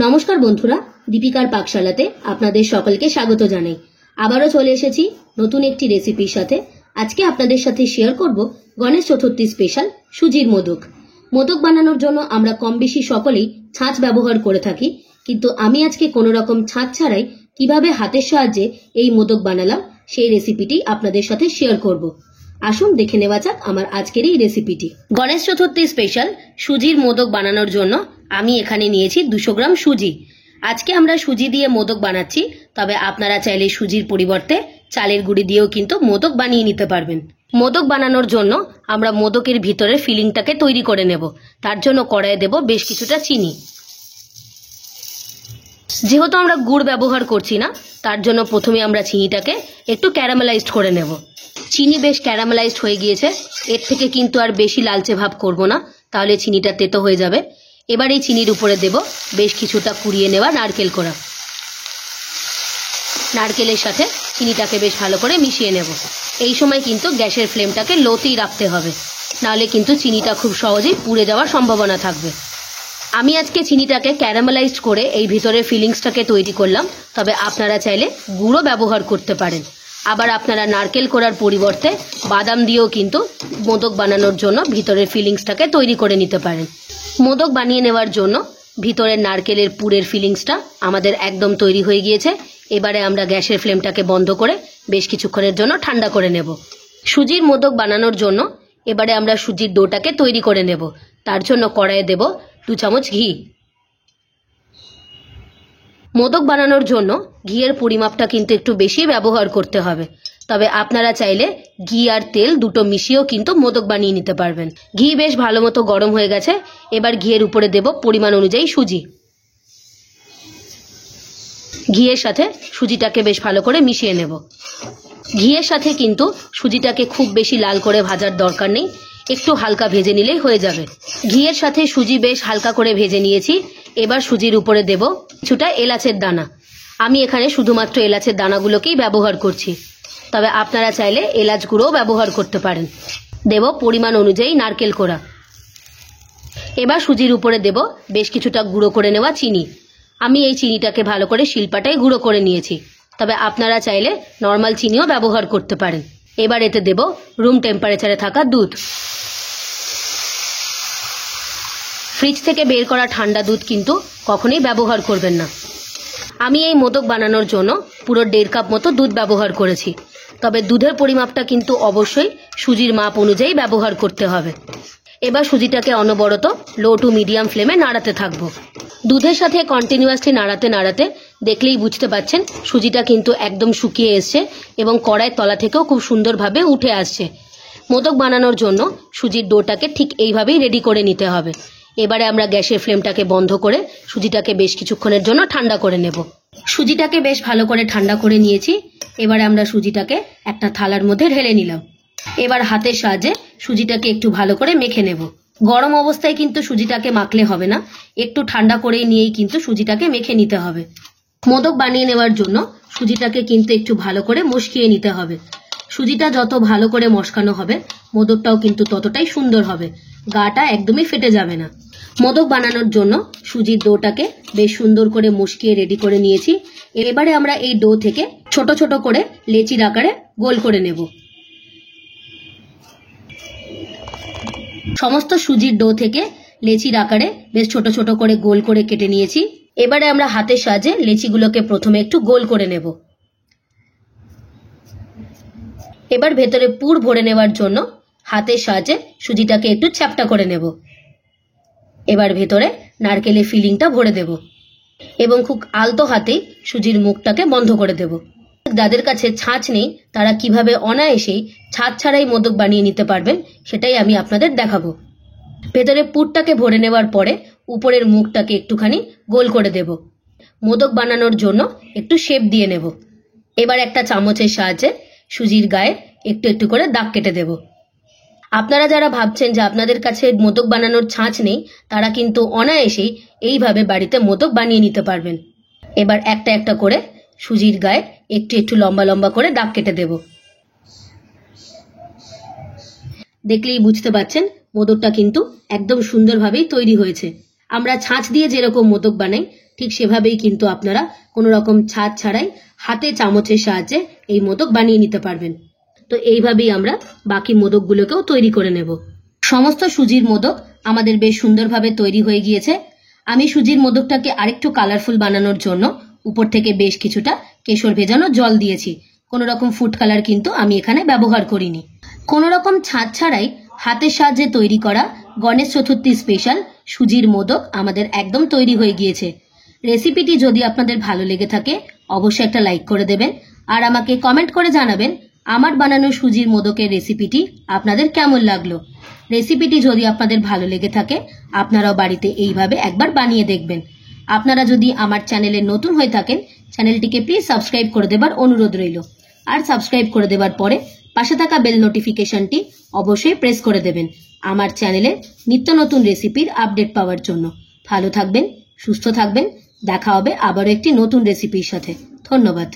নমস্কার বন্ধুরা, দীপিকার পাকশালাতে আপনাদের সকলকে স্বাগত জানাই। আবারও চলে এসেছি নতুন একটি রেসিপির সাথে। আজকে আপনাদের সাথে শেয়ার করব গণেশ চতুর্থী স্পেশাল সুজির মোদক। মোদক বানানোর জন্য আমরা কম বেশি সকলেই ছাঁচ ব্যবহার করে থাকি, কিন্তু আমি আজকে কোনো রকম ছাঁচ ছাড়াই কিভাবে হাতের সাহায্যে এই মোদক বানালাম সেই রেসিপিটি আপনাদের সাথে শেয়ার করব। আসুন দেখে নেওয়া যাক আমার আজকের এই রেসিপিটি। গণেশ চতুর্থী স্পেশাল সুজির মোদক বানানোর জন্য আমি এখানে নিয়েছি 200 গ্রাম সুজি। আজকে আমরা সুজি দিয়ে মোদক বানাচ্ছি, তবে আপনারা চাইলে সুজির পরিবর্তে চালের গুঁড়ি দিয়েও কিন্তু মোদক বানিয়ে নিতে পারবেন। মোদক বানানোর জন্য আমরা মোদকের ভিতরের ফিলিংটাকে তৈরি করে নেব। তার জন্য কড়াইয়ে দেব বেশ কিছুটা চিনি। যেহেতু আমরা গুড় ব্যবহার করছি না, তার জন্য প্রথমে আমরা চিনিটাকে একটু ক্যারামেলাইজড করে নেব। চিনি বেশ ক্যারামেলাইজড হয়ে গিয়েছে, এর থেকে কিন্তু আর বেশি লালচে ভাব করব না, তাহলে চিনিটা তেতো হয়ে যাবে। এবার এই চিনির উপরে দেব বেশ কিছুটা কুড়িয়ে নেওয়া নারকেল কোড়া। নারকেলের সাথে চিনিটাকে বেশ ভালো করে মিশিয়ে নেব। এই সময় কিন্তু গ্যাসের ফ্লেমটাকে লোতেই রাখতে হবে, নাহলে কিন্তু চিনিটা খুব সহজেই পুড়ে যাওয়ার সম্ভাবনা থাকবে। আমি আজকে চিনিটাকে ক্যারামেলাইজড করে এই ভিতরের ফিলিংসটাকে তৈরি করলাম, তবে আপনারা চাইলে গুঁড়ো ব্যবহার করতে পারেন। আবার আপনারা নারকেল কোড়ার পরিবর্তে বাদাম দিয়েও কিন্তু মোদক বানানোর জন্য ভিতরের ফিলিংসটাকে তৈরি করে নিতে পারেন। মোদক বানিয়ে নেওয়ার জন্য ভিতরের নারকেলের পুরের ফিলিংসটা আমাদের একদম তৈরি হয়ে গিয়েছে। এবারে আমরা গ্যাসের ফ্লেমটাকে বন্ধ করে বেশ কিছুক্ষণের জন্য ঠান্ডা করে নেব। সুজির মোদক বানানোর জন্য এবারে আমরা সুজির ডোটাকে তৈরি করে নেব। তার জন্য কড়াইয়ে দেব 2 চামচ ঘি। মোদক বানানোর জন্য ঘিয়ের পরিমাপটা কিন্তু একটু বেশি ব্যবহার করতে হবে, তবে আপনারা চাইলে ঘি আর তেল দুটো মিশিয়েও কিন্তু মোদক বানিয়ে নিতে পারবেন। ঘি বেশ ভালো মতো গরম হয়ে গেছে। এবার ঘিয়ের উপরে দেব পরিমাণ অনুযায়ী সুজি। ঘিয়ের সাথে সুজিটাকে বেশ ভালো করে মিশিয়ে নেব। ঘিয়ের সাথে কিন্তু সুজিটাকে খুব বেশি লাল করে ভাজার দরকার নেই, একটু হালকা ভেজে নিলেই হয়ে যাবে। ঘিয়ের সাথে সুজি বেশ হালকা করে ভেজে নিয়েছি। এবার সুজির উপরে দেব কিছুটা এলাচের দানা। আমি এখানে শুধুমাত্র এলাচের দানাগুলোকেই ব্যবহার করছি, তবে আপনারা চাইলে এলাচ গুঁড়োও ব্যবহার করতে পারেন। দেব পরিমাণ অনুযায়ী নারকেল কোড়া। এবার সুজির উপরে দেব বেশ কিছুটা গুঁড়ো করে নেওয়া চিনি। আমি এই চিনিটাকে ভালো করে শিলপাটায় গুঁড়ো করে নিয়েছি, তবে আপনারা চাইলে নর্মাল চিনিও ব্যবহার করতে পারেন। এবার এতে দেব রুম টেম্পারেচারে থাকা দুধ। ফ্রিজ থেকে বের করা ঠান্ডা দুধ কিন্তু কখনোই ব্যবহার করবেন না। আমি এই মোদক বানানোর জন্য পুরো 1.5 কাপ মতো দুধ ব্যবহার করেছি, তবে দুধের পরিমাপটা কিন্তু অবশ্যই সুজির মাপ অনুযায়ী ব্যবহার করতে হবে। এবার সুজিটাকে অনবরত লো টু মিডিয়াম ফ্লেমে নাড়াতে থাকবো। দুধের সাথে কন্টিনিউয়াসলি নাড়াতে নাড়াতে দেখলেই বুঝতে পাচ্ছেন সুজিটা কিন্তু একদম শুকিয়ে এসছে এবং কড়াইয়ের তলা থেকেও খুব সুন্দরভাবে উঠে আসছে। মোদক বানানোর জন্য সুজির ডোটাকে ঠিক এইভাবেই রেডি করে নিতে হবে। এবারে আমরা গ্যাসের ফ্লেমটাকে বন্ধ করে সুজিটাকে বেশ কিছুক্ষণের জন্য ঠান্ডা করে নেব। সুজিটাকে বেশ ভালো করে ঠান্ডা করে নিয়েছি। এবারে আমরা সুজিটাকে একটা থালার মধ্যে ঢেলে নিলাম। এবার হাতের সাহায্যে সুজিটাকে একটু ভালো করে মেখে নেব। গরম অবস্থায় কিন্তু সুজিটাকে মাখলে হবে না, একটু ঠান্ডা করে নিয়েই কিন্তু সুজিটাকে মেখে নিতে হবে। মোদক বানিয়ে নেওয়ার জন্য সুজিটাকে কিন্তু একটু ভালো করে মশকিয়ে নিতে হবে। সুজিটা যত ভালো করে মশকানো হবে মোদকটাও কিন্তু ততটাই সুন্দর হবে, গাটা একদমই ফেটে যাবে না। মোদক বানানোর জন্য সুজির ডোটাকে বেশ সুন্দর করে মশকিয়ে রেডি করে নিয়েছি। এবারে আমরা এই ডো থেকে ছোট ছোট করে লেচির আকারে গোল করে নেব। সমস্ত সুজির ডো থেকে লেচির আকারে বেশ ছোট ছোট করে গোল করে কেটে নিয়েছি। এবারে আমরা হাতের সাহায্যে লেচিগুলোকে প্রথমে একটু গোল করে নেব। এবার ভেতরে পুর ভরে নেওয়ার জন্য হাতের সাহায্যে সুজিটাকে একটু চ্যাপ্টা করে নেব। এবার ভেতরে নারকেলের ফিলিংটা ভরে দেব এবং খুব আলতো হাতেই সুজির মুখটাকে বন্ধ করে দেব। যাদের কাছে ছাঁচ নেই তারা কিভাবে অনায়াসেই ছাঁচ ছাড়াই মোদক বানিয়ে নিতে পারবেন সেটাই আমি আপনাদের দেখাবো। ভেতরে পুরটাকে ভরে নেওয়ার পরে উপরের মুখটাকে একটুখানি গোল করে দেব। মোদক বানানোর জন্য একটু শেপ দিয়ে নেব। এবার একটা চামচের সাহায্যে সুজির গায়ে একটু একটু করে দাগ কেটে দেব। আপনারা যারা ভাবছেন যে আপনাদের কাছে মোদক বানানোর ছাঁচ নেই, তারা কিন্তু অনায়াসেই এইভাবে বাড়িতে মোদক বানিয়ে নিতে পারবেন। এবার একটা একটা করে সুজির গায়ে একটু একটু লম্বা লম্বা করে দাগ কেটে দেব। দেখলেই বুঝতে পাচ্ছেন মোদকটা কিন্তু একদম সুন্দরভাবেই তৈরি হয়েছে। আমরা ছাঁচ দিয়ে যেরকম মোদক বানাই ঠিক সেভাবেই কিন্তু আপনারা কোনো রকম ছাঁচ ছাড়াই হাতে চামচের সাহায্যে এই মোদক বানিয়ে নিতে পারবেন। তো এইভাবেই আমরা বাকি মোদকগুলোকেও তৈরি করে নেব। সমস্ত সুজির মোদক আমাদের বেশ সুন্দরভাবে তৈরি হয়ে গিয়েছে। আমি সুজির মোদকটাকে আরেকটু কালারফুল বানানোর জন্য উপর থেকে বেশ কিছুটা কেশর ভেজানো জল দিয়েছি। কোনো রকম ফুড কালার কিন্তু আমি এখানে ব্যবহার করিনি। কোনো রকম ছাঁচ ছাড়াই হাতের সাহায্যে তৈরি করা গণেশ চতুর্থী স্পেশাল সুজির মোদক আমাদের একদম তৈরি হয়ে গিয়েছে। রেসিপিটি যদি আপনাদের ভালো লেগে থাকে অবশ্যই একটা লাইক করে দেবেন আর আমাকে কমেন্ট করে জানাবেন আমার বানানো সুজির মোদকের রেসিপিটি আপনাদের কেমন লাগলো। রেসিপিটি যদি আপনাদের ভালো লেগে থাকে আপনারাও বাড়িতে এইভাবে একবার বানিয়ে দেখবেন। আপনারা যদি আমার চ্যানেলে নতুন হয়ে থাকেন চ্যানেলটিকে প্লিজ সাবস্ক্রাইব করে দেবার অনুরোধ রইল। আর সাবস্ক্রাইব করে দেবার পরে পাশে থাকা বেল নোটিফিকেশনটি অবশ্যই প্রেস করে দেবেন আমার চ্যানেলে নিত্য নতুন রেসিপির আপডেট পাওয়ার জন্য। ভালো থাকবেন, সুস্থ থাকবেন, দেখা হবে আবারও একটি নতুন রেসিপির সাথে। ধন্যবাদ।